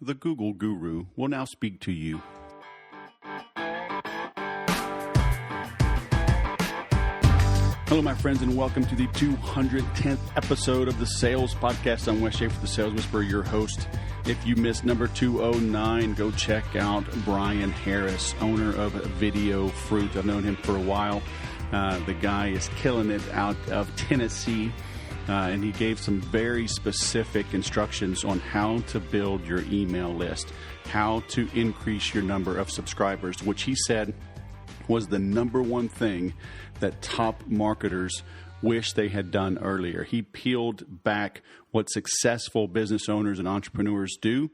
the Google Guru, will now speak to you. Hello, my friends, and welcome to the 210th episode of the Sales Podcast. I'm Wes Schaefer, the Sales Whisperer, your host. If you missed number 209, go check out Brian Harris, owner of Video Fruit. I've known him for a while. The guy is killing it out of Tennessee, and he gave some very specific instructions on how to build your email list, how to increase your number of subscribers, which he said was the number one thing that top marketers wish they had done earlier. He peeled back what successful business owners and entrepreneurs do,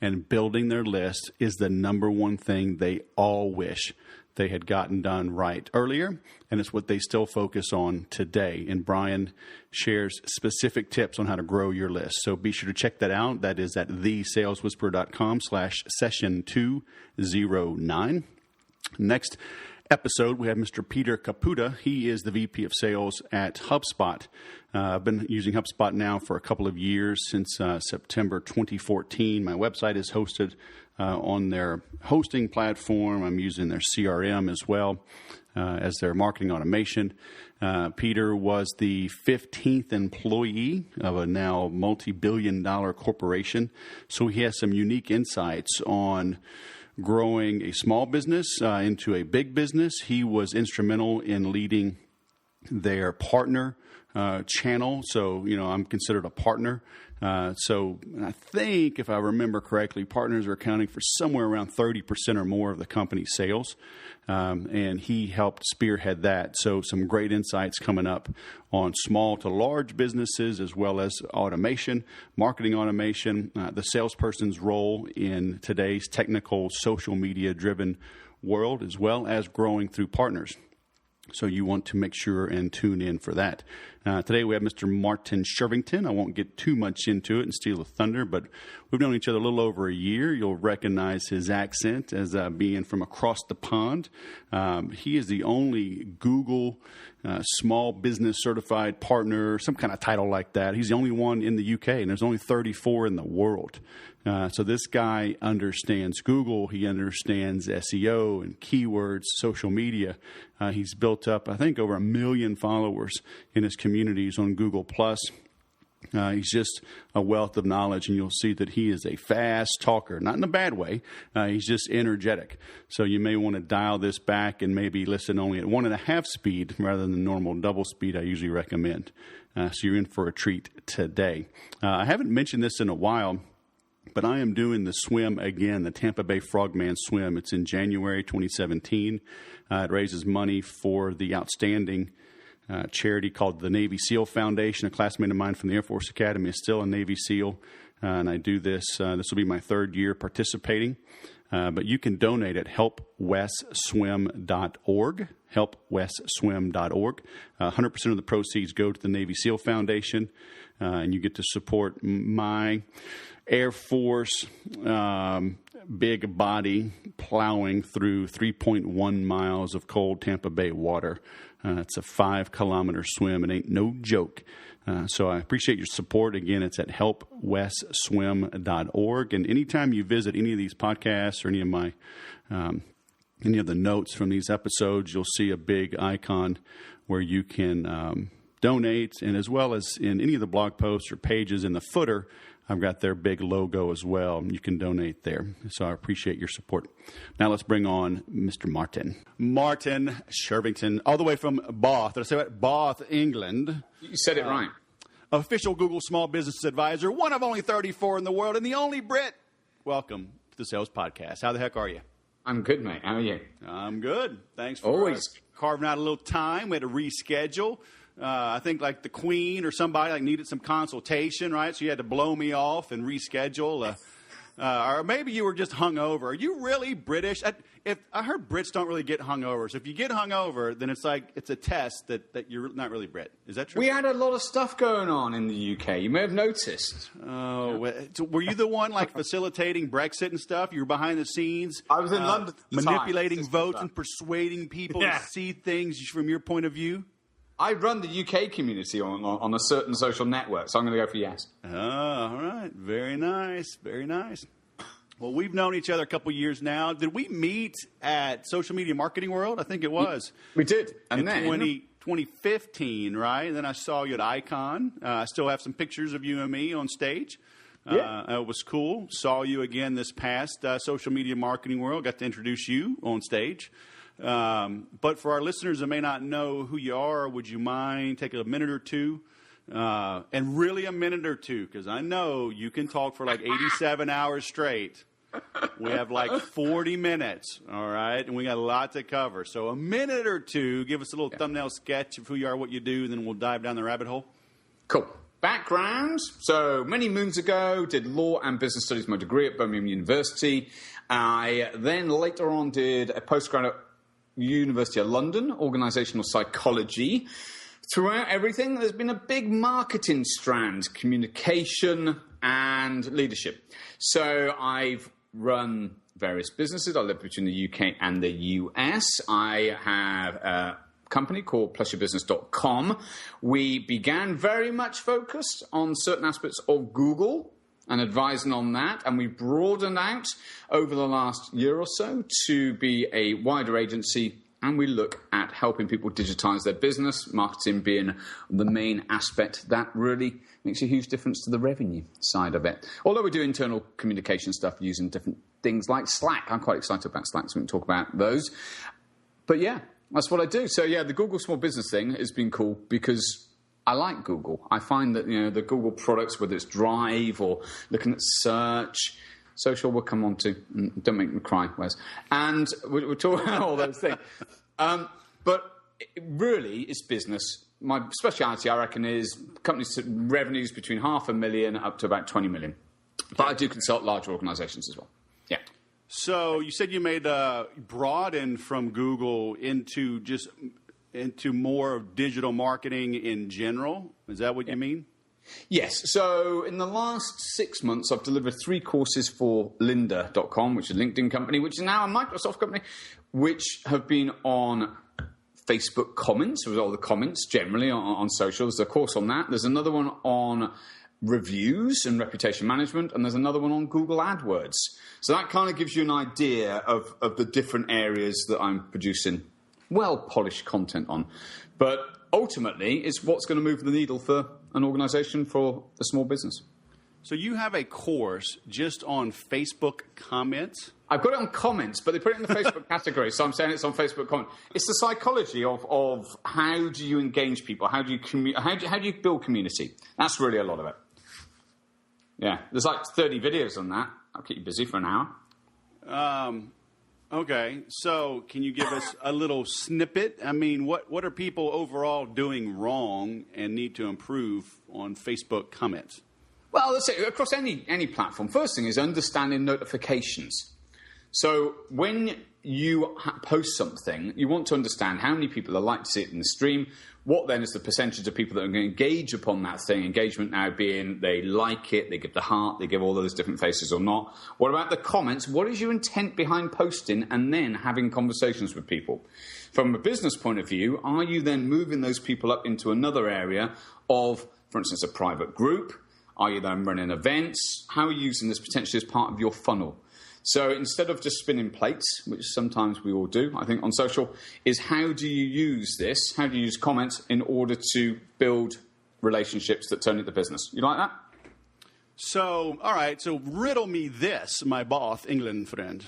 and building their list is the number one thing they all wish they had gotten done right earlier, and it's what they still focus on today. And Brian shares specific tips on how to grow your list. So be sure to check that out. That is at thesaleswhisperer.com/session209. Next episode, we have Mr. Peter Caputa. He is the VP of Sales at HubSpot. I've been using HubSpot now for a couple of years, since September 2014. My website is hosted on their hosting platform. I'm using their CRM as well as their marketing automation. Peter was the 15th employee of a now multi-billion-dollar corporation, so he has some unique insights on growing a small business into a big business. He was instrumental in leading their partner channel. So, I'm considered a partner. So I think, if I remember correctly, partners are accounting for somewhere around 30% or more of the company's sales. And he helped spearhead that. So some great insights coming up on small to large businesses, as well as automation, marketing automation, the salesperson's role in today's technical, social media driven world, as well as growing through partners. So you want to make sure and tune in for that. Today we have Mr. Martin Shervington. I won't get too much into it and steal the thunder, but we've known each other a little over a year. You'll recognize his accent as being from across the pond. He is the only Google small business certified partner, some kind of title like that. He's the only one in the UK, and there's only 34 in the world. So this guy understands Google. He understands SEO and keywords, social media. He's built up, I think, over 1 million followers in his communities on Google+. He's just a wealth of knowledge, and you'll see that he is a fast talker, not in a bad way. He's just energetic. So you may want to dial this back and maybe listen only at 1.5 speed rather than the normal double speed I usually recommend. So you're in for a treat today. I haven't mentioned this in a while, but I am doing the swim again, the Tampa Bay Frogman Swim. It's in January 2017. It raises money for the outstanding charity called the Navy SEAL Foundation. A classmate of mine from the Air Force Academy is still a Navy SEAL, and I do this. This will be my third year participating. But you can donate at helpwesswim.org, helpwesswim.org. 100% of the proceeds go to the Navy SEAL Foundation, and you get to support my Air Force big body plowing through 3.1 miles of cold Tampa Bay water. It's a 5-kilometer swim. It ain't no joke. So I appreciate your support. Again, it's at helpwesswim.org. And anytime you visit any of these podcasts or any of the notes from these episodes, you'll see a big icon where you can donate. And as well as in any of the blog posts or pages in the footer, I've got their big logo as well. You can donate there. So I appreciate your support. Now let's bring on Mr. Martin. Martin Shervington, all the way from Bath. Did I say that? Bath, England. You said it right. Official Google Small Business Advisor, one of only 34 in the world, and the only Brit. Welcome to the Sales Podcast. How the heck are you? I'm good, mate. How are you? I'm good. Thanks for carving out a little time. We had to reschedule. I think like the Queen or somebody needed some consultation, right? So you had to blow me off and reschedule. Or maybe you were just hungover. Are you really British? I heard Brits don't really get hungover. So if you get hungover, then it's a test that you're not really Brit. Is that true? We had a lot of stuff going on in the UK. You may have noticed. Oh, so were you the one facilitating Brexit and stuff? You were behind the scenes. I was in London, manipulating votes and persuading people to see things from your point of view. I run the UK community on a certain social network, so I'm going to go for yes. Oh, all right. Very nice. Very nice. Well, we've known each other a couple years now. Did we meet at Social Media Marketing World? I think it was. We did. And in then 2015, right? And then I saw you at Icon. I still have some pictures of you and me on stage. Yeah. It was cool. Saw you again this past Social Media Marketing World. Got to introduce you on stage. But for our listeners that may not know who you are, would you mind taking a minute or two? And really a minute or two, because I know you can talk for like 87 hours straight. We have like 40 minutes, all right? And we got a lot to cover. So a minute or two, give us a little thumbnail sketch of who you are, what you do, and then we'll dive down the rabbit hole. Cool. Background. So many moons ago, did law and business studies, my degree at Birmingham University. I then later on did a postgraduate University of London, organisational psychology. Throughout everything, there's been a big marketing strand, communication and leadership. So I've run various businesses. I live between the UK and the US. I have a company called plusyourbusiness.com. We began very much focused on certain aspects of Google and advising on that, and we broadened out over the last year or so to be a wider agency, and we look at helping people digitize their business, marketing being the main aspect that really makes a huge difference to the revenue side of it. Although we do internal communication stuff using different things like Slack. I'm quite excited about Slack, so we can talk about those. But yeah, that's what I do. So yeah, the Google Small Business thing has been cool because I like Google. I find that, the Google products, whether it's Drive or looking at search, social, we'll come on to. Don't make me cry, Wes. And we're talking about all those things. But really, it's business. My speciality, I reckon, is companies' revenues between $500,000 up to about 20 million. But I do consult larger organizations as well. Yeah. So you said you made broaden from Google into more of digital marketing in general. Is that what you mean? Yes. So in the last 6 months, I've delivered 3 courses for lynda.com, which is a LinkedIn company, which is now a Microsoft company, which have been on Facebook comments, with all the comments generally on social. There's a course on that. There's another one on reviews and reputation management, and there's another one on Google AdWords. So that kind of gives you an idea of the different areas that I'm producing well-polished content on. But ultimately, it's what's going to move the needle for an organization, for a small business. So you have a course just on Facebook comments? I've got it on comments, but they put it in the Facebook category, so I'm saying it's on Facebook comments. It's the psychology of how do you engage people, how do you build community. That's really a lot of it. Yeah, there's like 30 videos on that. I'll keep you busy for an hour. Okay, so can you give us a little snippet? I mean, what are people overall doing wrong and need to improve on Facebook comments? Well, let's say across any platform. First thing is understanding notifications. So when you post something, you want to understand how many people are likely to see it in the stream. What then is the percentage of people that are going to engage upon that thing? Engagement now being they like it, they give the heart, they give all those different faces or not. What about the comments? What is your intent behind posting and then having conversations with people? From a business point of view, are you then moving those people up into another area of, for instance, a private group? Are you then running events? How are you using this potentially as part of your funnel? So instead of just spinning plates, which sometimes we all do, I think, on social, is how do you use this? How do you use comments in order to build relationships that turn into business? You like that? So, all right. So riddle me this, my Bath, England friend.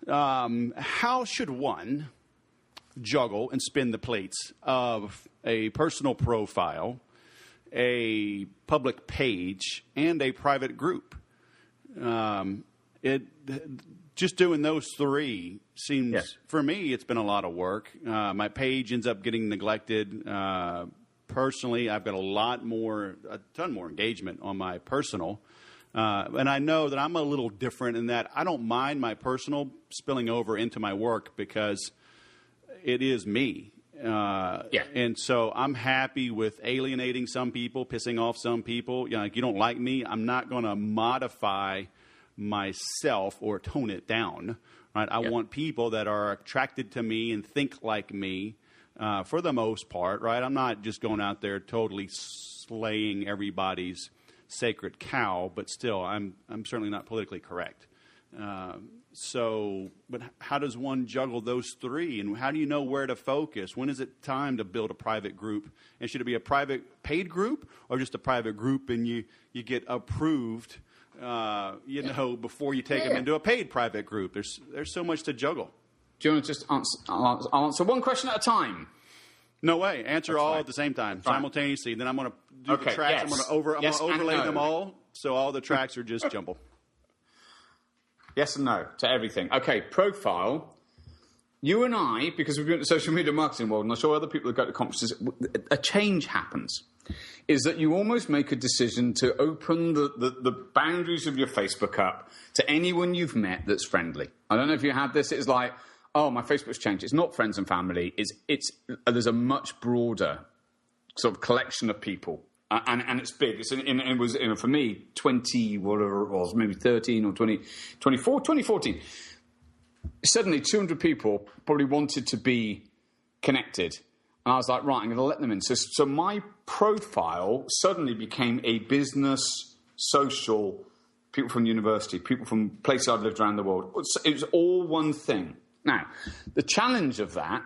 How should one juggle and spin the plates of a personal profile, a public page, and a private group? Just doing those 3 seems, for me, it's been a lot of work. My page ends up getting neglected. Personally, I've got a ton more engagement on my personal. And I know that I'm a little different in that I don't mind my personal spilling over into my work because it is me. And so I'm happy with alienating some people, pissing off some people. Like, you don't like me, I'm not going to modify myself or tone it down, right? I want people that are attracted to me and think like me for the most part, right? I'm not just going out there totally slaying everybody's sacred cow, but still, I'm certainly not politically correct. But how does one juggle those three? And how do you know where to focus? When is it time to build a private group? And should it be a private paid group or just a private group and you get approved, before you take them into a paid private group? There's so much to juggle. Do you want to just answer? I'll answer one question at a time. No way. Answer all at the same time, simultaneously. Then I'm going to do the tracks. Yes. I'm going to overlay them all, so all the tracks are just jumbled. Yes and no to everything. Okay, profile. You and I, because we've been in the social media marketing world, and I'm sure other people who go to conferences, a change happens. Is that you almost make a decision to open the boundaries of your Facebook up to anyone you've met that's friendly. I don't know if you had this. It's like, oh, my Facebook's changed. It's not friends and family. There's a much broader sort of collection of people. And it's big. It was for me, 20, whatever it was, maybe 13 or 20, 2014. Suddenly, 200 people probably wanted to be connected. And I was like, right, I'm going to let them in. So my profile suddenly became a business, social, people from university, people from places I've lived around the world. It was all one thing. Now, the challenge of that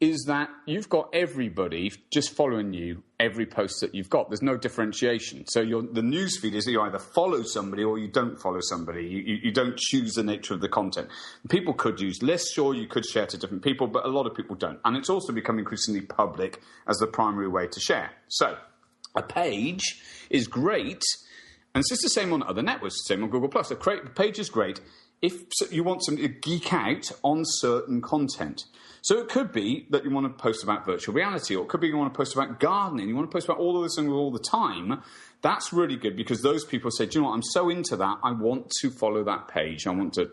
is that you've got everybody just following you every post that you've got. There's no differentiation. So the news feed is that you either follow somebody or you don't follow somebody. You don't choose the nature of the content. People could use lists, sure, you could share to different people, but a lot of people don't. And it's also become increasingly public as the primary way to share. So a page is great, and it's just the same on other networks, the same on Google+. A page is great if you want somebody to geek out on certain content. So it could be that you want to post about virtual reality, or it could be you want to post about gardening, you want to post about all of this things all the time. That's really good because those people say, do you know what, I'm so into that, I want to follow that page. I want to,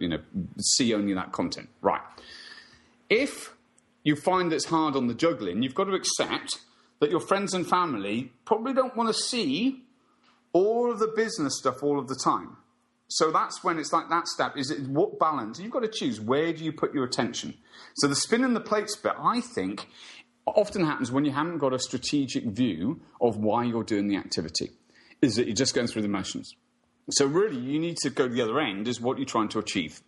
see only that content. Right. If you find it's hard on the juggling, you've got to accept that your friends and family probably don't want to see all of the business stuff all of the time. So that's when it's like that step. Is it what balance? You've got to choose where do you put your attention. So the spin and the plates bit, I think, often happens when you haven't got a strategic view of why you're doing the activity. Is that you're just going through the motions. So really, you need to go to the other end. Is what you're trying to achieve.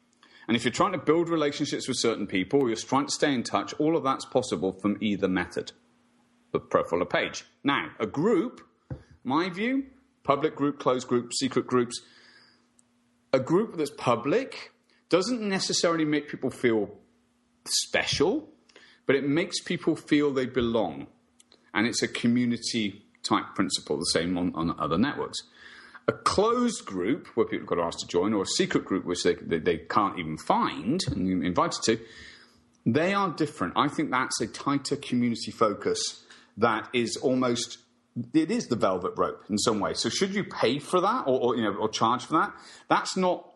And if you're trying to build relationships with certain people, or you're trying to stay in touch, all of that's possible from either method, the profile or page. Now, a group, my view, public group, closed group, secret groups. A group that's public doesn't necessarily make people feel special, but it makes people feel they belong. And it's a community-type principle, the same on other networks. A closed group, where people got asked to join, or a secret group which they can't even find and you're invited to, they are different. I think that's a tighter community focus that is almost... It is the velvet rope in some way. So should you pay for that or charge for that? That's not.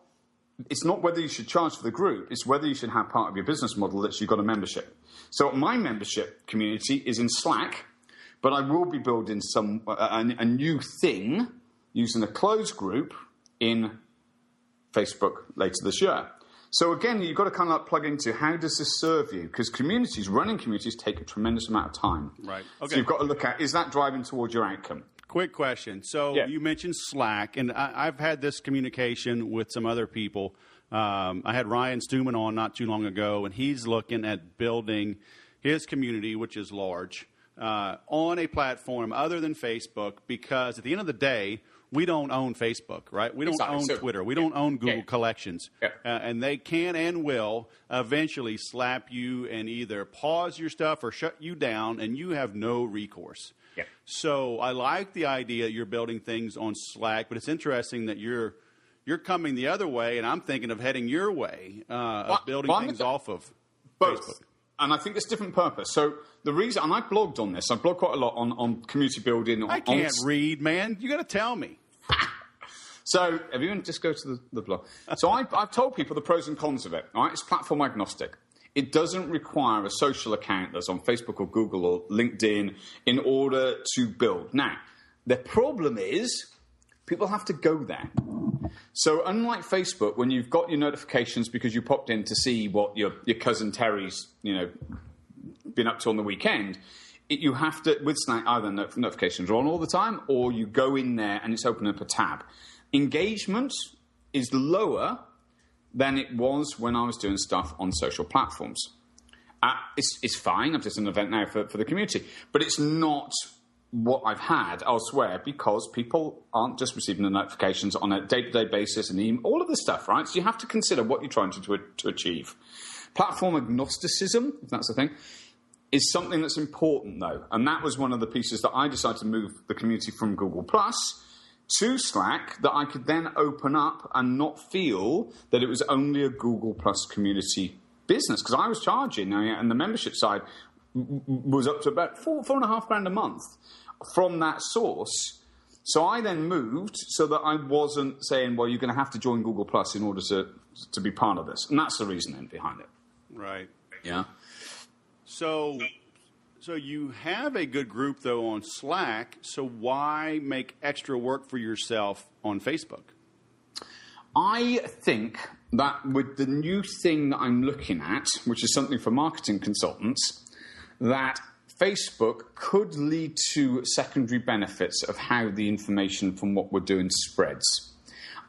It's not whether you should charge for the group. It's whether you should have part of your business model that you've got a membership. So my membership community is in Slack, but I will be building a new thing using a closed group in Facebook later this year. So again, you've got to kind of like plug into how does this serve you? Because running communities take a tremendous amount of time. Right. Okay. So you've got to look at, is that driving towards your outcome? Quick question. So you mentioned Slack, and I've had this communication with some other people. I had Ryan Stuman on not too long ago, and he's looking at building his community, which is large, on a platform other than Facebook, because at the end of the day, we don't own Facebook, right? We don't own Twitter. We don't own Google Collections. Yeah. And they can and will eventually slap you and either pause your stuff or shut you down, and you have no recourse. Yeah. So I like the idea you're building things on Slack, but it's interesting that you're coming the other way, and I'm thinking of heading your way of building things off of both. Facebook. And I think it's different purpose. So the reason, and I blogged on this. I blogged quite a lot on community building. I can't read, man. You got to tell me. So everyone just go to the blog. So I've told people the pros and cons of it. All right? It's platform agnostic. It doesn't require a social account that's on Facebook or Google or LinkedIn in order to build. Now, the problem is people have to go there. So unlike Facebook, when you've got your notifications because you popped in to see what your cousin Terry's been up to on the weekend, you have to, with Slack, either notifications are on all the time or you go in there and it's opening up a tab. Engagement is lower than it was when I was doing stuff on social platforms. It's fine. I've just done an event now for the community. But it's not what I've had elsewhere because people aren't just receiving the notifications on a day-to-day basis and email, all of this stuff, right? So you have to consider what you're trying to achieve. Platform agnosticism, if that's the thing, is something that's important, though. And that was one of the pieces that I decided to move the community from Google Plus to Slack, that I could then open up and not feel that it was only a Google Plus community business. Because I was charging, and the membership side was up to about $4,500 a month from that source. So I then moved so that I wasn't saying, well, you're going to have to join Google Plus in order to be part of this. And that's the reasoning behind it. Right. Yeah. So you have a good group, though, on Slack. So why make extra work for yourself on Facebook? I think that with the new thing that I'm looking at, which is something for marketing consultants, that Facebook could lead to secondary benefits of how the information from what we're doing spreads.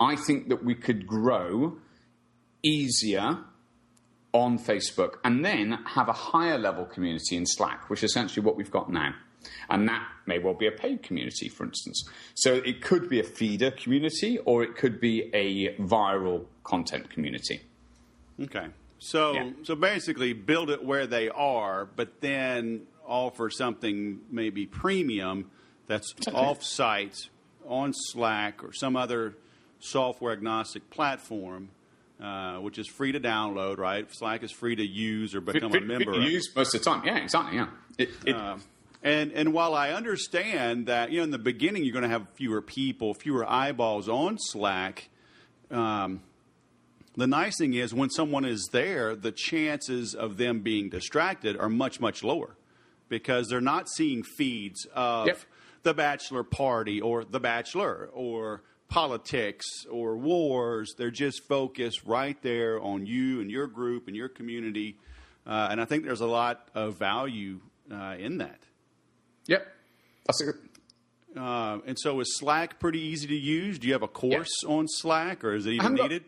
I think that we could grow easier on Facebook and then have a higher level community in Slack, which is essentially what we've got now. And that may well be a paid community, for instance. So it could be a feeder community or it could be a viral content community. Okay. So basically build it where they are, but then offer something maybe premium that's off-site on Slack or some other software agnostic platform, which is free to download, right? Slack is free to use or become a member. Free to use most of the time. Yeah, exactly. Yeah. And while I understand that, in the beginning you're going to have fewer people, fewer eyeballs on Slack, the nice thing is when someone is there, the chances of them being distracted are much, much lower because they're not seeing feeds of the bachelor party or the bachelor or politics or wars. They're just focused right there on you and your group and your community. And I think there's a lot of value in that. Yep. That's a good. And so is Slack pretty easy to use? Do you have a course on Slack or is it even needed?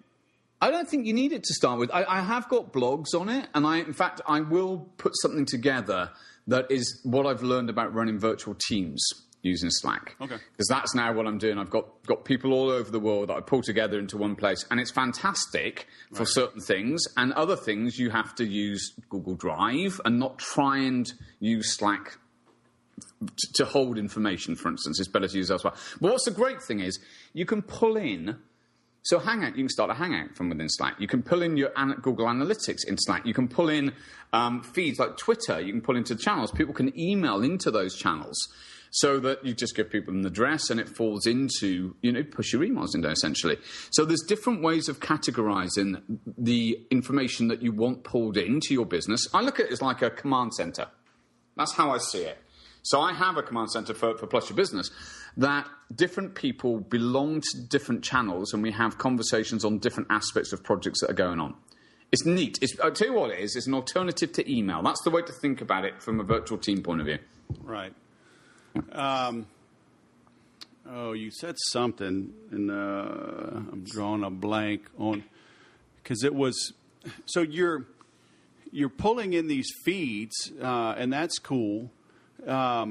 I don't think you need it to start with. I have got blogs on it, and in fact, I will put something together that is what I've learned about running virtual teams using Slack. Okay. Because that's now what I'm doing. I've got people all over the world that I pull together into one place, and it's fantastic for certain things, and other things you have to use Google Drive and not try and use Slack to hold information, for instance. It's better to use elsewhere. But what's the great thing is you can pull in. So Hangout, you can start a Hangout from within Slack. You can pull in your Google Analytics in Slack. You can pull in feeds like Twitter. You can pull into channels. People can email into those channels so that you just give people an address and it falls into, push your emails into essentially. So there's different ways of categorizing the information that you want pulled into your business. I look at it as like a command center. That's how I see it. So I have a command center for Plus Your Business that different people belong to different channels and we have conversations on different aspects of projects that are going on. It's neat. I'll tell you what it is. It's an alternative to email. That's the way to think about it from a virtual team point of view. Right. You said something, and I'm drawing a blank on, because it was, so you're pulling in these feeds, and that's cool. How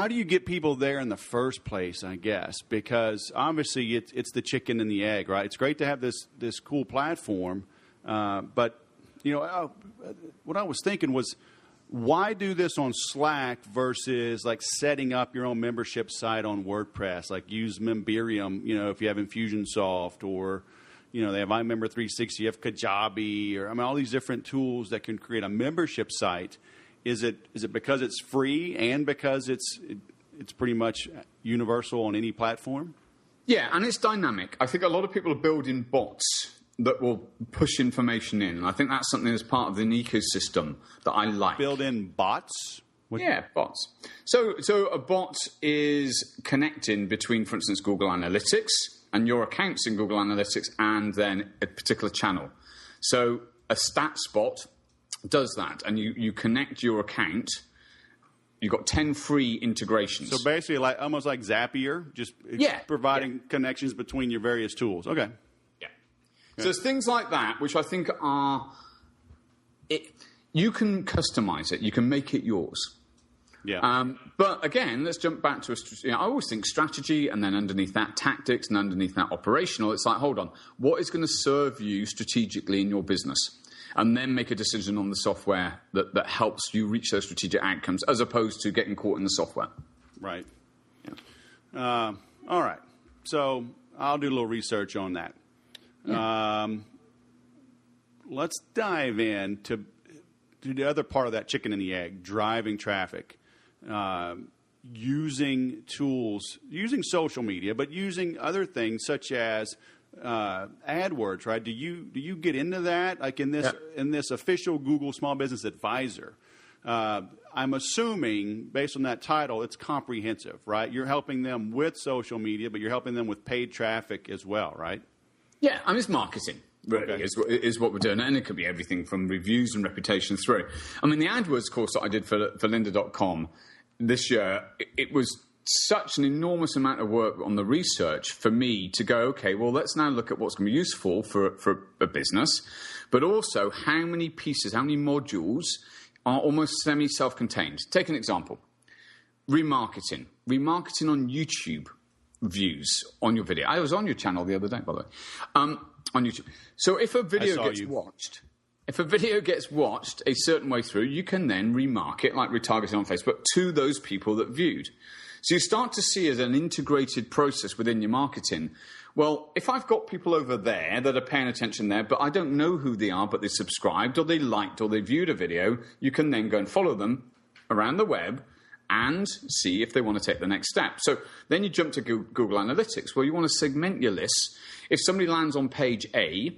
do you get people there in the first place, I guess? Because obviously it's the chicken and the egg, right? It's great to have this cool platform. But, what I was thinking was, why do this on Slack versus like setting up your own membership site on WordPress? Like use Memberium, if you have Infusionsoft, or, they have iMember 360, you have Kajabi, or all these different tools that can create a membership site. Is it because it's free and because it's pretty much universal on any platform? Yeah, and it's dynamic. I think a lot of people are building bots that will push information in, and I think that's something that's part of an ecosystem that I like. Build in bots? Yeah, bots. So a bot is connecting between, for instance, Google Analytics and your accounts in Google Analytics and then a particular channel. So a stats bot does that, and you connect your account You've got 10 free integrations. So basically, almost like Zapier, just providing connections between your various tools. Okay. Yeah. So there's things like that, which I think are... you can customize it. You can make it yours. Yeah. But again, let's jump back to I always think strategy, and then underneath that tactics, and underneath that operational. It's like, hold on, what is going to serve you strategically in your business? And then make a decision on the software that helps you reach those strategic outcomes, as opposed to getting caught in the software. Right. Yeah. All right. So I'll do a little research on that. Yeah. Let's dive into the other part of that chicken and the egg, driving traffic. Using tools, using social media, but using other things such as AdWords, right? Do you get into that? Like in this official Google Small Business Advisor, I'm assuming based on that title, it's comprehensive, right? You're helping them with social media, but you're helping them with paid traffic as well, right? Yeah, I mean, it's marketing. Really, is what we're doing. And it could be everything from reviews and reputation through. I mean, the AdWords course that I did for lynda.com this year, it was such an enormous amount of work on the research for me to go, okay, well, let's now look at what's going to be useful for a business, but also how many pieces, how many modules are almost semi-self-contained. Take an example. Remarketing. Remarketing on YouTube views on your video. I was on your channel the other day, by the way. On YouTube. So if a video gets watched a certain way through, you can then remarket, like retargeting on Facebook, to those people that viewed. So you start to see as an integrated process within your marketing. Well, if I've got people over there that are paying attention there, but I don't know who they are, but they subscribed or they liked or they viewed a video, you can then go and follow them around the web and see if they want to take the next step. So then you jump to Google Analytics. Well, you want to segment your lists. If somebody lands on page A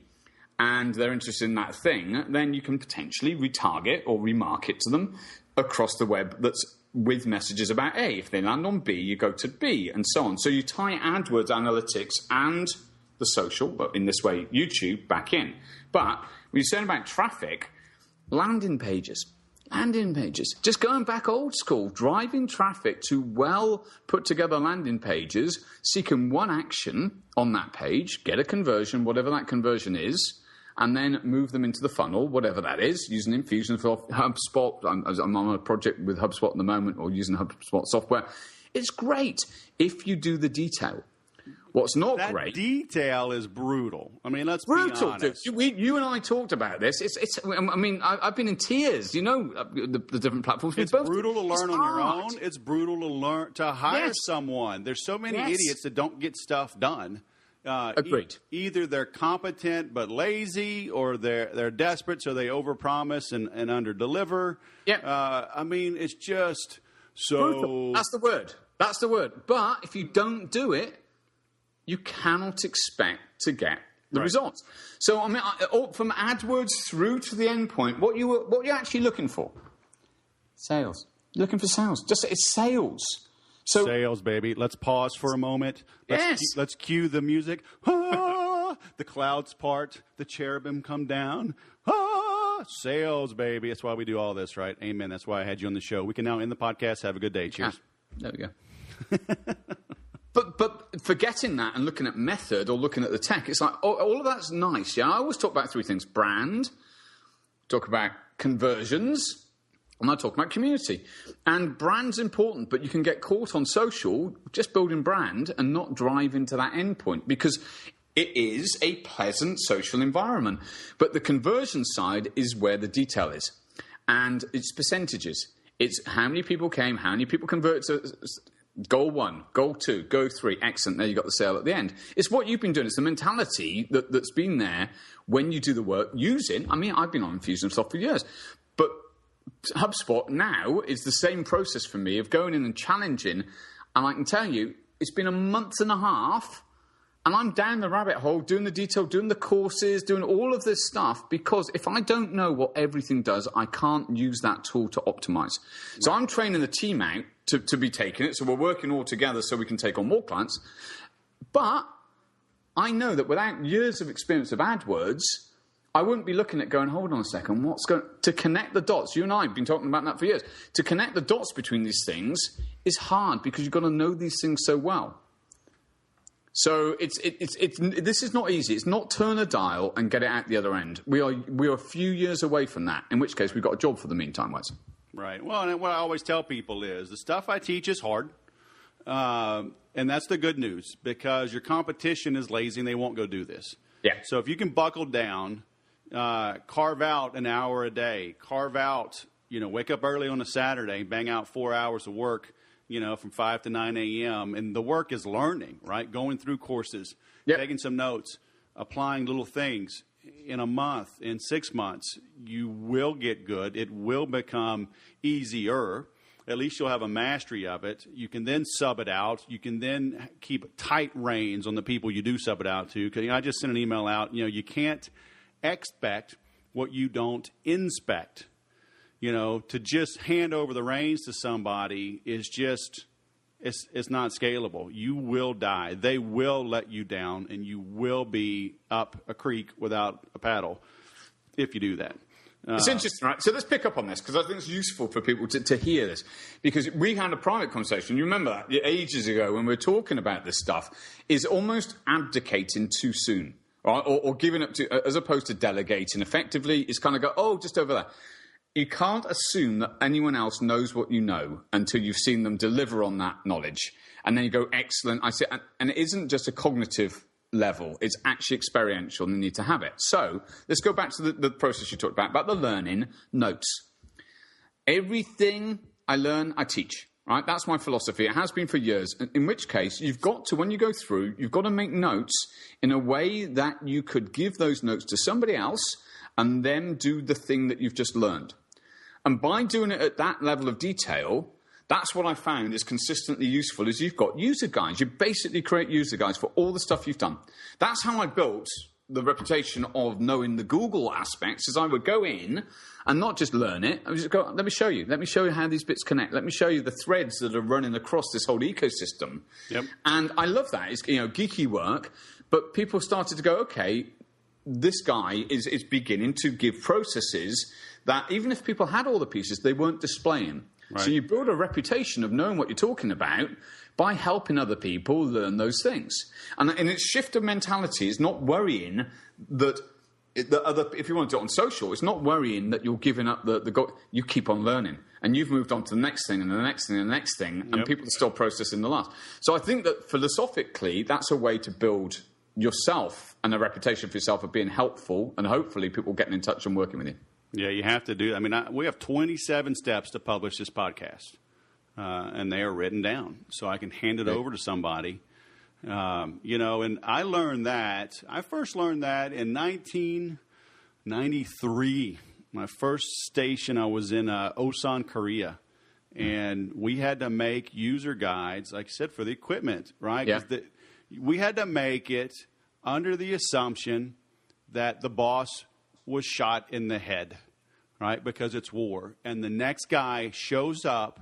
and they're interested in that thing, then you can potentially retarget or remarket to them across the web that's with messages about A. If they land on B, you go to B, and so on. So you tie AdWords analytics and the social, but in this way, YouTube, back in. But when you're saying about traffic, landing pages. Just going back old school, driving traffic to well put together landing pages, seeking one action on that page, get a conversion, whatever that conversion is, and then move them into the funnel, whatever that is, using Infusionsoft, HubSpot. I'm on a project with HubSpot at the moment, or using HubSpot software. It's great if you do the detail. What's not great... That detail is brutal. I mean, let's be honest. You and I talked about this. I've been in tears. You know, the different platforms. It's brutal to learn on your own. It's brutal to hire someone. There's so many idiots that don't get stuff done. Agreed. Either they're competent but lazy, or they're desperate, so they overpromise and underdeliver. Yeah. It's just so... brutal. That's the word. But if you don't do it, you cannot expect to get the results. So, from AdWords through to the end point, what you're actually looking for? Sales. You're looking for sales. It's sales. So, sales, baby. Let's pause for a moment. Let's cue the music. The clouds part. The cherubim come down. Sales, baby. That's why we do all this, right? Amen. That's why I had you on the show. We can now end the podcast. Have a good day. Cheers. There we go. But forgetting that and looking at method or looking at the tech, it's like, all of that's nice. Yeah, I always talk about three things: brand, talk about conversions, and I talk about community. And brand's important, but you can get caught on social just building brand and not drive into that endpoint, because it is a pleasant social environment. But the conversion side is where the detail is. And it's percentages. It's how many people came, how many people converted to... Goal 1, goal 2, goal 3, excellent. There you got the sale at the end. It's what you've been doing. It's the mentality that's been there when you do the work using. I've been on Infusionsoft for years, but HubSpot now is the same process for me of going in and challenging. And I can tell you, it's been a month and a half, and I'm down the rabbit hole doing the detail, doing the courses, doing all of this stuff, because if I don't know what everything does, I can't use that tool to optimize. So I'm training the team out to be taking it. So we're working all together so we can take on more clients. But I know that without years of experience of AdWords, I wouldn't be looking at going, hold on a second, what's going to connect the dots? You and I have been talking about that for years. To connect the dots between these things is hard because you've got to know these things so well. So this is not easy. It's not turn a dial and get it out the other end. We are a few years away from that, in which case we've got a job for the meantime, Wes. Right. Well, and what I always tell people is the stuff I teach is hard. And that's the good news, because your competition is lazy and they won't go do this. Yeah. So if you can buckle down, carve out an hour a day, wake up early on a Saturday, bang out 4 hours of work, from 5 to 9 a.m. And the work is learning, right? Going through courses, taking some notes, applying little things. In a month, in 6 months, you will get good. It will become easier. At least you'll have a mastery of it. You can then sub it out. You can then keep tight reins on the people you do sub it out to. Because I just sent an email out. You can't expect what you don't inspect. To just hand over the reins to somebody is just, it's not scalable. You will die. They will let you down, and you will be up a creek without a paddle if you do that. It's interesting, right? So let's pick up on this, because I think it's useful for people to hear this. Because we had a private conversation, you remember that, ages ago, when we were talking about this stuff, is almost abdicating too soon, right? Or giving up to, as opposed to delegating effectively, is kind of go, oh, just over there. You can't assume that anyone else knows what you know until you've seen them deliver on that knowledge. And then you go, excellent. I say, and it isn't just a cognitive level. It's actually experiential, and you need to have it. So let's go back to the process you talked about the learning notes. Everything I learn, I teach. Right? That's my philosophy. It has been for years. In which case, you've got to, when you go through, you've got to make notes in a way that you could give those notes to somebody else and then do the thing that you've just learned. And by doing it at that level of detail, that's what I found is consistently useful, is you've got user guides. You basically create user guides for all the stuff you've done. That's how I built the reputation of knowing the Google aspects, is I would go in and not just learn it. I would just go, let me show you. Let me show you how these bits connect. Let me show you the threads that are running across this whole ecosystem. Yep. And I love that. It's geeky work, but people started to go, okay, this guy is beginning to give processes that even if people had all the pieces, they weren't displaying. Right. So you build a reputation of knowing what you're talking about by helping other people learn those things. And its shift of mentality is not worrying that if you want to do it on social, it's not worrying that you're giving up the goal. You keep on learning. And you've moved on to the next thing and the next thing and the next thing, and people are still processing the last. So I think that philosophically, that's a way to build yourself and a reputation for yourself of being helpful, and hopefully people getting in touch and working with you. Yeah, you have to do that. I mean, we have 27 steps to publish this podcast, and they are written down, so I can hand it over to somebody. And I learned that. I first learned that in 1993. My first station, I was in Osan, Korea, and we had to make user guides, like I said, for the equipment, right? Yeah. We had to make it under the assumption that the boss was shot in the head, right? Because it's war. And the next guy shows up,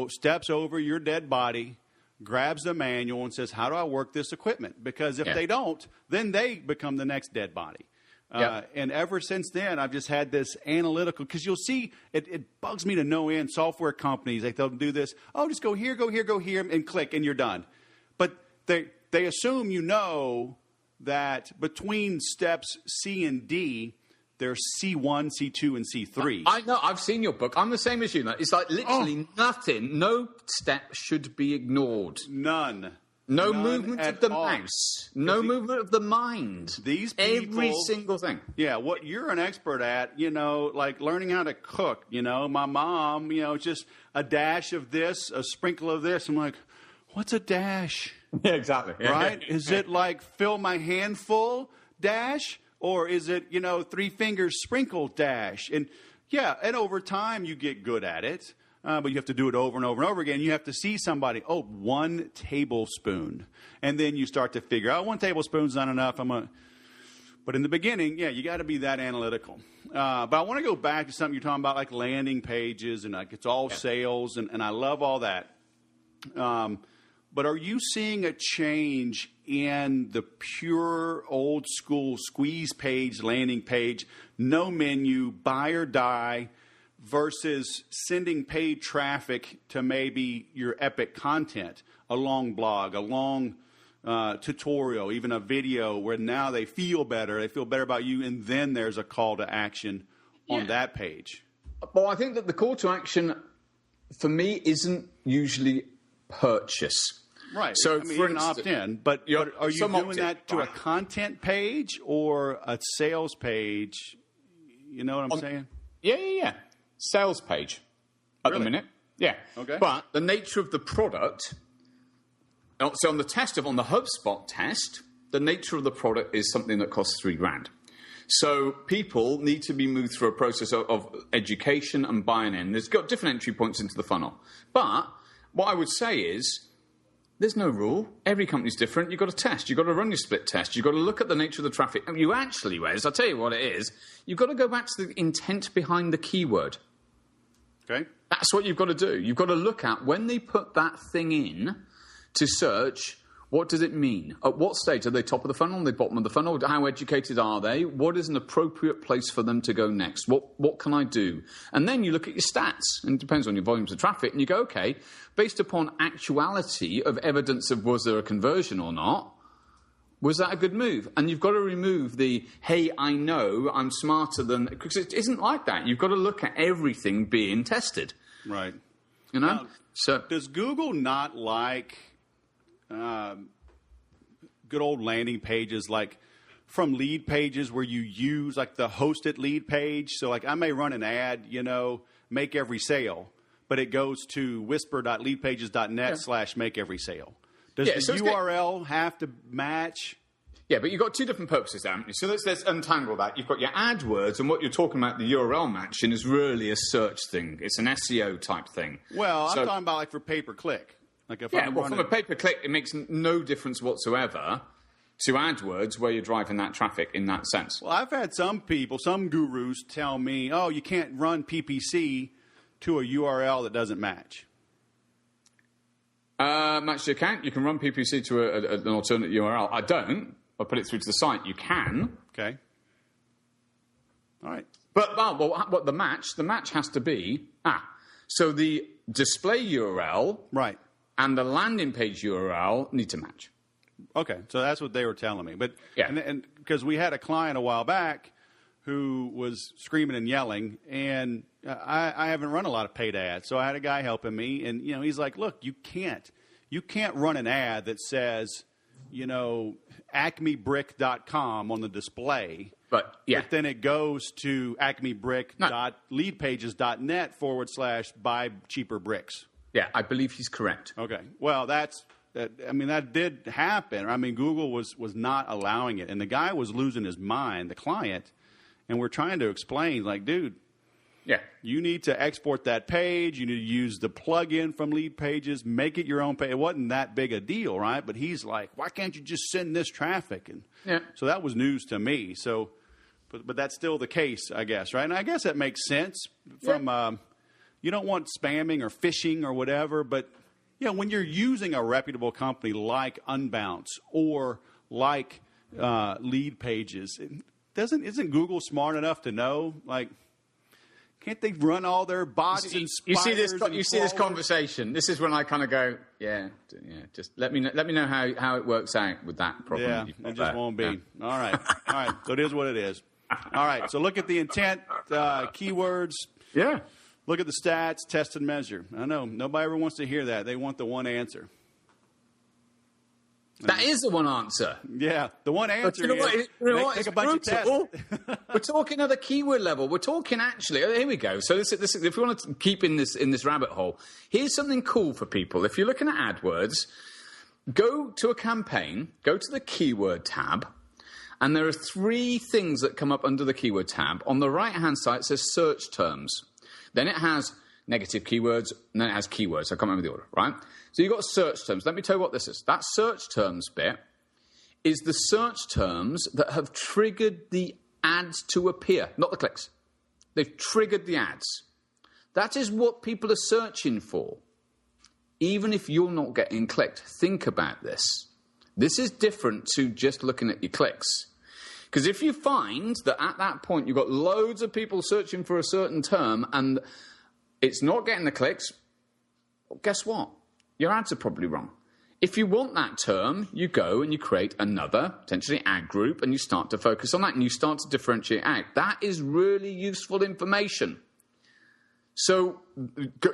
steps over your dead body, grabs the manual and says, how do I work this equipment? Because if they don't, then they become the next dead body. And ever since then, I've just had this analytical, because you'll see, it bugs me to no end, software companies, they'll do this, just go here, and click, and you're done. But they assume you know that between steps C and D, there's C1, C2, and C3. I know. I've seen your book. I'm the same as you. It's like literally nothing. No step should be ignored. None. No None movement of the all. Mouse. No movement of the mind. These people, every single thing. Yeah, what you're an expert at, like learning how to cook. My mom, just a dash of this, a sprinkle of this. I'm like, what's a dash? Yeah, exactly. Right? Is it like fill my handful dash? Or is it, 3 fingers sprinkle dash? And over time you get good at it. But you have to do it over and over and over again. You have to see somebody, 1 tablespoon. And then you start to figure out 1 tablespoon's not enough. But in the beginning, you got to be that analytical. But I want to go back to something you're talking about, like landing pages and like it's all sales. And I love all that. But are you seeing a change in the pure old school squeeze page, landing page, no menu, buy or die, versus sending paid traffic to maybe your epic content, a long blog, a long tutorial, even a video where now they feel better about you, and then there's a call to action on that page? Well, I think that the call to action for me isn't usually purchase. Right. So, I mean, for you can opt in, but are you doing that to a content page or a sales page? You know what I'm saying? Yeah. Sales page at the minute. Yeah. Okay. But the nature of the product. So on the HubSpot test, the nature of the product is something that costs $3,000. So people need to be moved through a process of education and buying in. There's got different entry points into the funnel. But what I would say is, there's no rule. Every company's different. You've got to test. You've got to run your split test. You've got to look at the nature of the traffic. And you actually, Wes, I'll tell you what it is. You've got to go back to the intent behind the keyword. Okay. That's what you've got to do. You've got to look at when they put that thing in to search, what does it mean? At what stage? Are they top of the funnel? Are they bottom of the funnel? How educated are they? What is an appropriate place for them to go next? What can I do? And then you look at your stats, and it depends on your volumes of traffic, and you go, okay, based upon actuality of evidence of was there a conversion or not, was that a good move? And you've got to remove the, hey, I know, I'm smarter than, because it isn't like that. You've got to look at everything being tested. Right. You know? Now, so does Google not like good old landing pages, like from lead pages where you use like the hosted lead page? So like I may run an ad, make every sale, but it goes to whisper.leadpages.net/make every sale. Does the URL have to match? Yeah, but you've got two different purposes, haven't you? So let's untangle that. You've got your AdWords, and what you're talking about, the URL matching, is really a search thing. It's an SEO type thing. Well, I'm talking about like for pay-per-click. Like if I'm from a pay-per-click, it makes no difference whatsoever to AdWords where you're driving that traffic in that sense. Well, I've had some gurus tell me, oh, you can't run PPC to a URL that doesn't match. Match your account. You can run PPC to an alternate URL. I don't. I put it through to the site. You can. Okay. All right. But what the match has to be, so the display URL right, and the landing page URL need to match. Okay, so that's what they were telling me. But yeah. And because we had a client a while back who was screaming and yelling, and I haven't run a lot of paid ads, so I had a guy helping me, and he's like, "Look, you can't run an ad that says, acmebrick.com on the display." But then it goes to acmebrick.leadpages.net/buy cheaper bricks. Yeah, I believe he's correct. Okay. Well, that did happen. I mean, Google was not allowing it, and the guy was losing his mind, the client, and we're trying to explain, like, dude, you need to export that page. You need to use the plugin from Lead Pages, make it your own page. It wasn't that big a deal, right? But he's like, why can't you just send this traffic? And so that was news to me. So, but that's still the case, I guess, right? And I guess that makes sense from you don't want spamming or phishing or whatever, but when you're using a reputable company like Unbounce or like Lead Pages, isn't Google smart enough to know, like, can't they run all their bots and spiders? You see this conversation. This is when I kind of go, just let me know how it works out with that problem. Yeah, it just won't be. Yeah. All right. So it is what it is. All right. So look at the intent, keywords. Yeah. Look at the stats, test and measure. I know nobody ever wants to hear that. They want the one answer. That is the one answer. Yeah, the one answer is make a bunch of tests. We're talking at the keyword level. We're talking actually. Here we go. So this if we want to keep in this rabbit hole, here's something cool for people. If you're looking at AdWords, go to a campaign, go to the keyword tab, and there are 3 things that come up under the keyword tab. On the right-hand side, it says search terms. Then it has negative keywords, and then it has keywords. I can't remember the order, right? So you've got search terms. Let me tell you what this is. That search terms bit is the search terms that have triggered the ads to appear, not the clicks. They've triggered the ads. That is what people are searching for. even if you're not getting clicked, think about this. This is different to just looking at your clicks. Because if you find that at that point you've got loads of people searching for a certain term and it's not getting the clicks, well, guess what? Your ads are probably wrong. If you want that term, you go and you create another, potentially ad group, and you start to focus on that and you start to differentiate out. That is really useful information. So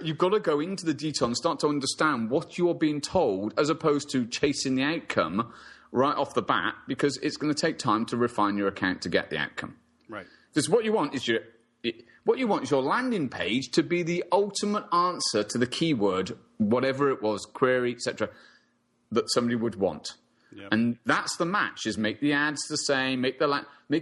you've got to go into the detail and start to understand what you're being told as opposed to chasing the outcome right off the bat, because it's going to take time to refine your account to get the outcome. Right. Because what you want is your landing page to be the ultimate answer to the keyword, whatever it was, query, etc., that somebody would want. Yep. And that's the match, is make the ads the same, make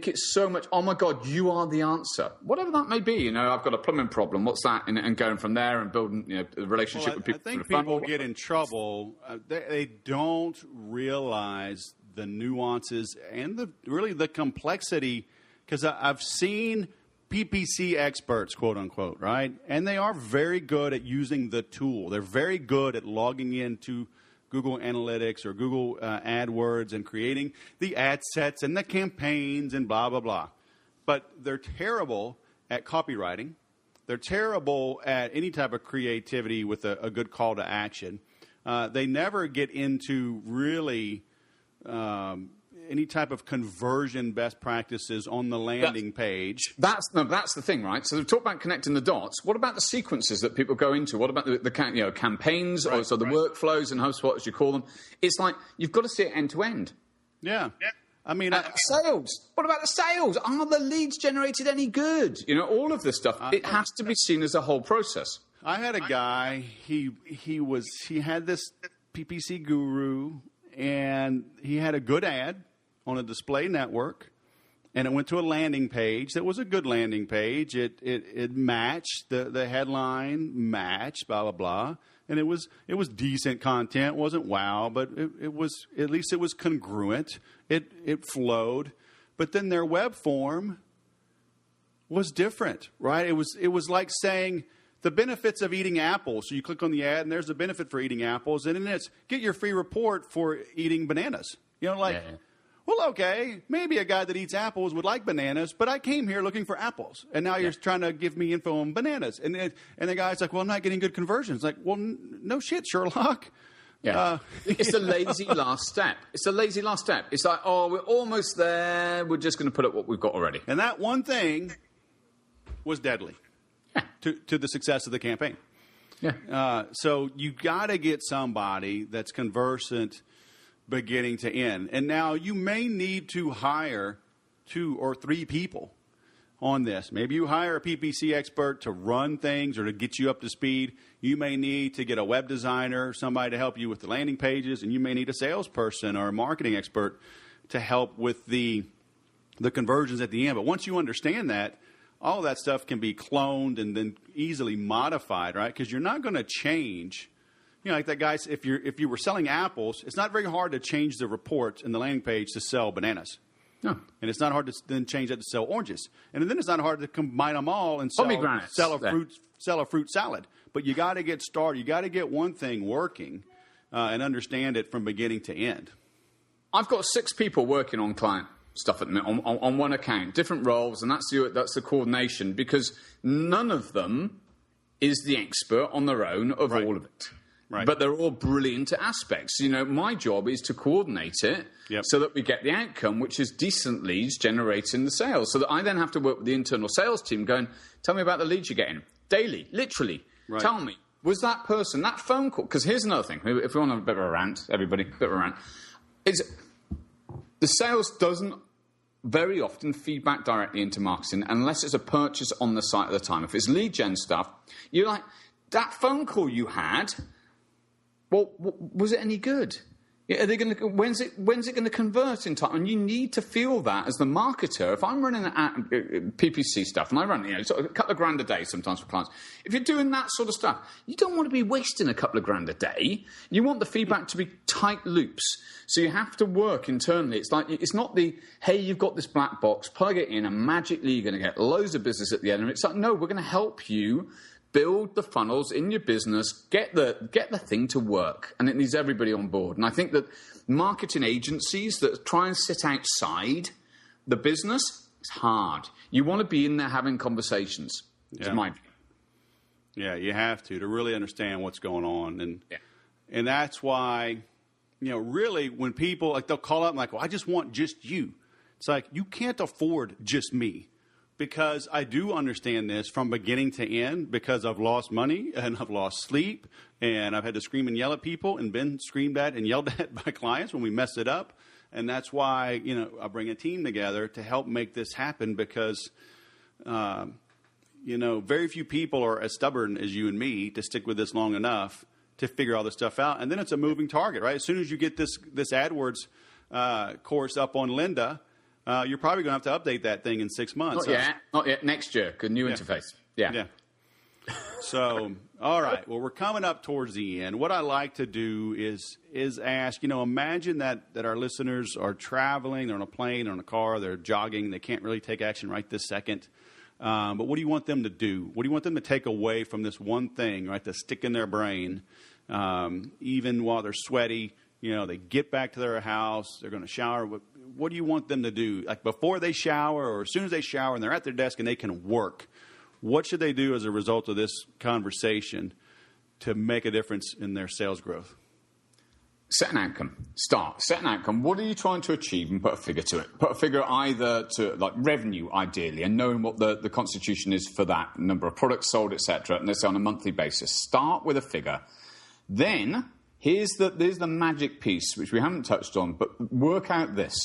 it so much, oh my God, you are the answer. Whatever that may be, I've got a plumbing problem, what's that? And going from there and building a relationship with people. I think people get in trouble. They don't realize the nuances and the complexity, because I've seen PPC experts, quote unquote, right? And they are very good at using the tool. They're very good at logging into Google Analytics or Google AdWords and creating the ad sets and the campaigns and blah, blah, blah. But they're terrible at copywriting. They're terrible at any type of creativity with a good call to action. They never get into really any type of conversion best practices on the landing page. That's the thing, right? So we've talked about connecting the dots. What about the sequences that people go into? What about the campaigns, right, or so the workflows in HubSpot, as you call them? It's like you've got to see it end to end. Yeah. I mean, sales. What about the sales? Are the leads generated any good? All of this stuff. It has to be seen as a whole process. I had a guy. He had this PPC guru, and he had a good ad on a display network, and it went to a landing page that was a good landing page. It matched the headline, matched, blah blah blah, and it was decent content. It wasn't wow, but it was, at least it was congruent. It flowed, but then their web form was different, right? It was like saying the benefits of eating apples. So you click on the ad, and there's a benefit for eating apples, and then it's get your free report for eating bananas. Yeah. Well, okay, maybe a guy that eats apples would like bananas, but I came here looking for apples, and now you're trying to give me info on bananas. And the guy's like, well, I'm not getting good conversions. Like, well, no shit, Sherlock. Yeah. It's a lazy last step. It's like, oh, we're almost there. We're just going to put up what we've got already. And that one thing was deadly to the success of the campaign. Yeah. So you got to get somebody that's conversant beginning to end. And now you may need to hire 2 or 3 people on this. Maybe you hire a PPC expert to run things or to get you up to speed. You may need to get a web designer, somebody to help you with the landing pages, and you may need a salesperson or a marketing expert to help with the conversions at the end. But once you understand that, all of that stuff can be cloned and then easily modified, right? Because you're not going to change. Like that guy, if you were selling apples, it's not very hard to change the report in the landing page to sell bananas. No. And it's not hard to then change that to sell oranges. And then it's not hard to combine them all and sell a fruit salad. But you got to get started. You got to get one thing working and understand it from beginning to end. I've got 6 people working on client stuff at the minute on one account, different roles, and that's the coordination, because none of them is the expert on their own of all of it. Right. But they're all brilliant aspects. My job is to coordinate it so that we get the outcome, which is decent leads generating the sales. So that I then have to work with the internal sales team going, tell me about the leads you're getting. Daily, literally. Right. Tell me, was that person, that phone call? Because here's another thing. If we want a bit of a rant, everybody, a bit of a rant. The sales doesn't very often feedback directly into marketing unless it's a purchase on the site at the time. If it's lead gen stuff, you're like, that phone call you had, well, was it any good? Are they going to? When's it going to convert in time? And you need to feel that as the marketer. If I'm running PPC stuff and I run, sort of a couple of grand a day sometimes for clients. If you're doing that sort of stuff, you don't want to be wasting a couple of grand a day. You want the feedback to be tight loops. So you have to work internally. It's like it's not hey, you've got this black box, plug it in, and magically you're going to get loads of business at the end. And it's like, no, we're going to help you build the funnels in your business, get the thing to work, and it needs everybody on board. And I think that marketing agencies that try and sit outside the business, it's hard. You want to be in there having conversations. Yeah. My view. Yeah, you have to really understand what's going on. And that's why, really when people, like, they'll call up and like, well, I just want just you. It's like, you can't afford just me, because I do understand this from beginning to end, because I've lost money and I've lost sleep and I've had to scream and yell at people and been screamed at and yelled at by clients when we mess it up. And that's why, I bring a team together to help make this happen, because, very few people are as stubborn as you and me to stick with this long enough to figure all this stuff out. And then it's a moving target, right? As soon as you get this AdWords course up on Linda, you're probably going to have to update that thing in 6 months. Not yet. Next year, good new interface. Yeah. So, all right. Well, we're coming up towards the end. What I like to do is ask, imagine that our listeners are traveling, they're on a plane, they're in a car, they're jogging, they can't really take action right this second. But what do you want them to do? What do you want them to take away from this one thing, right, to stick in their brain, even while they're sweaty? They get back to their house, they're going to shower. What do you want them to do? Like before they shower, or as soon as they shower and they're at their desk and they can work, what should they do as a result of this conversation to make a difference in their sales growth? Set an outcome. Set an outcome. What are you trying to achieve, and put a figure to it. Put a figure either to like revenue, ideally, and knowing what the constitution is for that, number of products sold, etc. And let's say on a monthly basis. Start with a figure. Then here's the magic piece, which we haven't touched on, but work out this.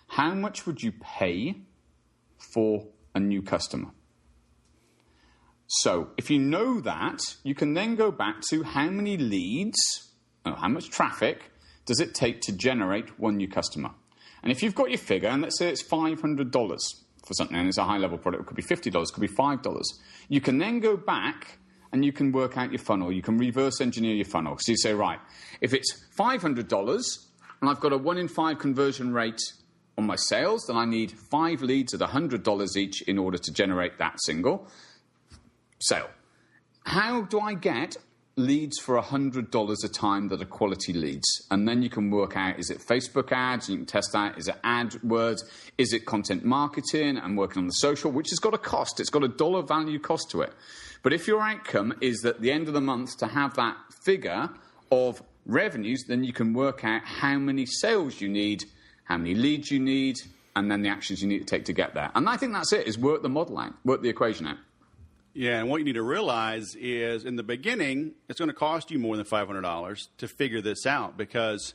How much would you pay for a new customer? So if you know that, you can then go back to how many leads, how much traffic does it take to generate one new customer? And if you've got your figure, and let's say it's $500 for something, and it's a high-level product, it could be $50, it could be $5, you can then go back and you can work out your funnel. You can reverse engineer your funnel. So you say, right, if it's $500 and I've got a 1 in 5 conversion rate on my sales, then I need 5 leads at $100 each in order to generate that single sale. How do I get leads for $100 a time that are quality leads? And then you can work out, is it Facebook ads? You can test out, is it AdWords? Is it content marketing? I'm working on the social, which has got a cost. It's got a dollar value cost to it. But if your outcome is at the end of the month to have that figure of revenues, then you can work out how many sales you need, how many leads you need, and then the actions you need to take to get there. And I think that's it, is work the model out, work the equation out. Yeah, and what you need to realize is in the beginning, it's going to cost you more than $500 to figure this out, because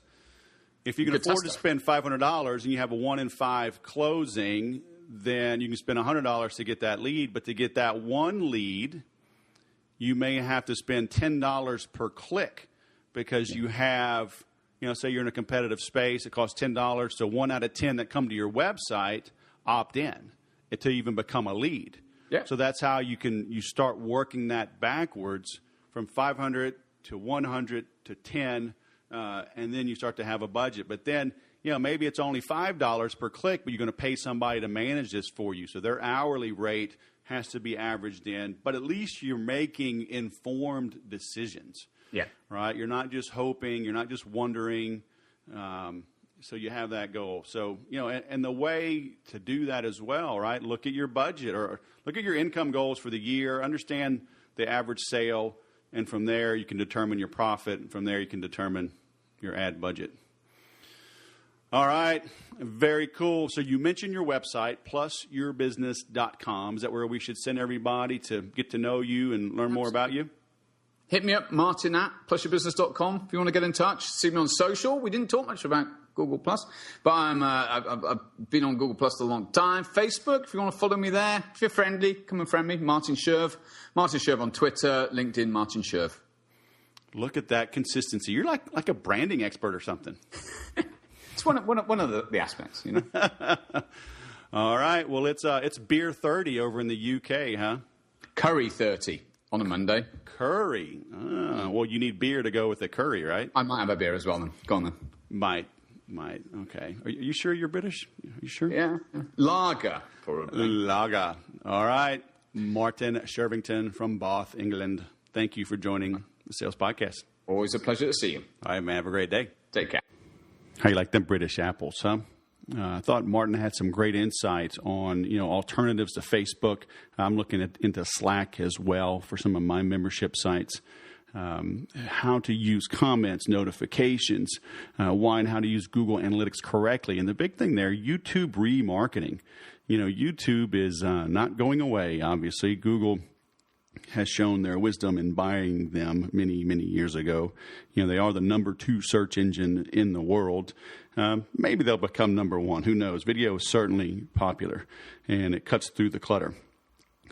if you can afford to spend $500 and you have a 1 in 5 closing, then you can spend $100 to get that lead. But to get that one lead, you may have to spend $10 per click, because you have, say you're in a competitive space, it costs $10, so 1 out of 10 that come to your website opt in to even become a lead. Yeah. So that's how you start working that backwards from 500 to 100 to 10, and then you start to have a budget. But then, maybe it's only $5 per click, but you're going to pay somebody to manage this for you. So their hourly rate has to be averaged in, but at least you're making informed decisions. Yeah. Right? You're not just hoping, you're not just wondering. So you have that goal. So, and the way to do that as well, right? Look at your budget, or look at your income goals for the year, understand the average sale, and from there you can determine your profit, and from there you can determine your ad budget. All right. Very cool. So you mentioned your website, plusyourbusiness.com. Is that where we should send everybody to get to know you and learn more about you? Hit me up, Martin at plusyourbusiness.com if you want to get in touch. See me on social. We didn't talk much about Google+, but I've been on Google+ a long time. Facebook, if you want to follow me there. If you're friendly, come and friend me. Martin Sherv. Martin Sherv on Twitter, LinkedIn, Martin Sherv. Look at that consistency. You're like a branding expert or something. It's one of the aspects, All right. Well, it's beer 30 over in the UK, huh? Curry 30 on a Monday. Curry. Well, you need beer to go with the curry, right? I might have a beer as well then. Go on then. Might. Okay. Are you sure you're British? Are you sure? Yeah. Lager, probably. Lager. All right. Martin Shervington from Bath, England. Thank you for joining the Sales Podcast. Always a pleasure to see you. All right, man. Have a great day. Take care. How you like them British apples, huh? I thought Martin had some great insights on, alternatives to Facebook. I'm looking into Slack as well for some of my membership sites. How to use comments, notifications, why and how to use Google Analytics correctly. And the big thing there, YouTube remarketing. YouTube is not going away, obviously. Google has shown their wisdom in buying them many, many years ago. They are the number 2 search engine in the world. Maybe they'll become number 1. Who knows? Video is certainly popular, and it cuts through the clutter.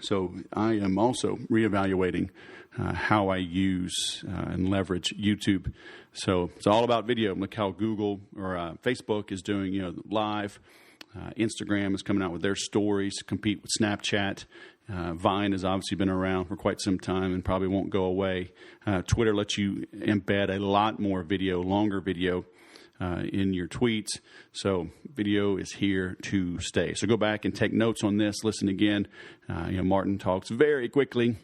So I am also reevaluating how I use and leverage YouTube. So it's all about video. Look how Google or Facebook is doing, live. Instagram is coming out with their stories to compete with Snapchat. Vine has obviously been around for quite some time and probably won't go away. Twitter lets you embed a lot more video, longer video in your tweets. So video is here to stay. So go back and take notes on this. Listen again. Martin talks very quickly.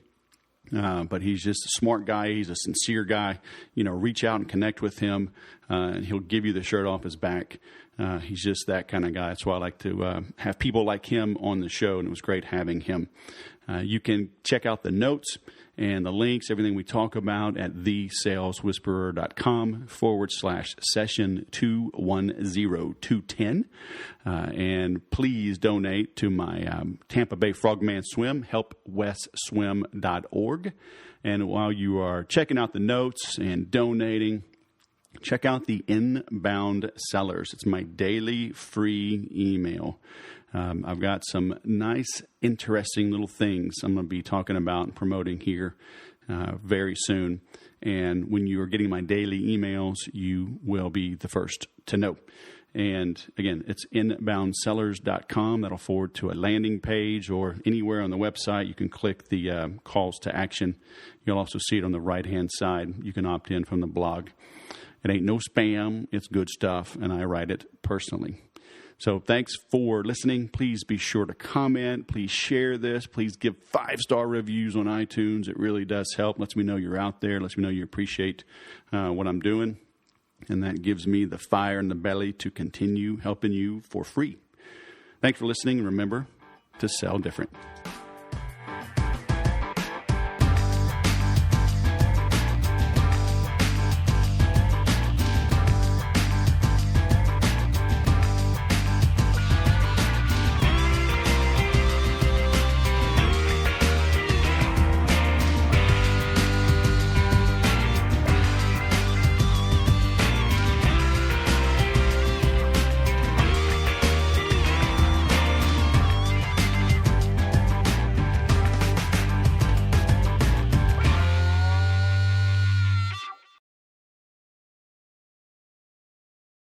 But he's just a smart guy. He's a sincere guy. Reach out and connect with him, and he'll give you the shirt off his back. He's just that kind of guy. That's why I like to have people like him on the show, and it was great having him. You can check out the notes and the links, everything we talk about at thesaleswhisperer.com/session 210210. And please donate to my Tampa Bay Frogman Swim, helpwestswim.org. And while you are checking out the notes and donating, check out the Inbound Sellers. It's my daily free email. I've got some nice, interesting little things I'm going to be talking about and promoting here very soon. And when you are getting my daily emails, you will be the first to know. And again, it's inboundsellers.com. That'll forward to a landing page, or anywhere on the website. You can click the calls to action. You'll also see it on the right-hand side. You can opt in from the blog. It ain't no spam. It's good stuff, and I write it personally. So thanks for listening. Please be sure to comment. Please share this. Please give 5-star reviews on iTunes. It really does help. Lets me know you're out there. Lets me know you appreciate what I'm doing. And that gives me the fire in the belly to continue helping you for free. Thanks for listening. Remember to sell different.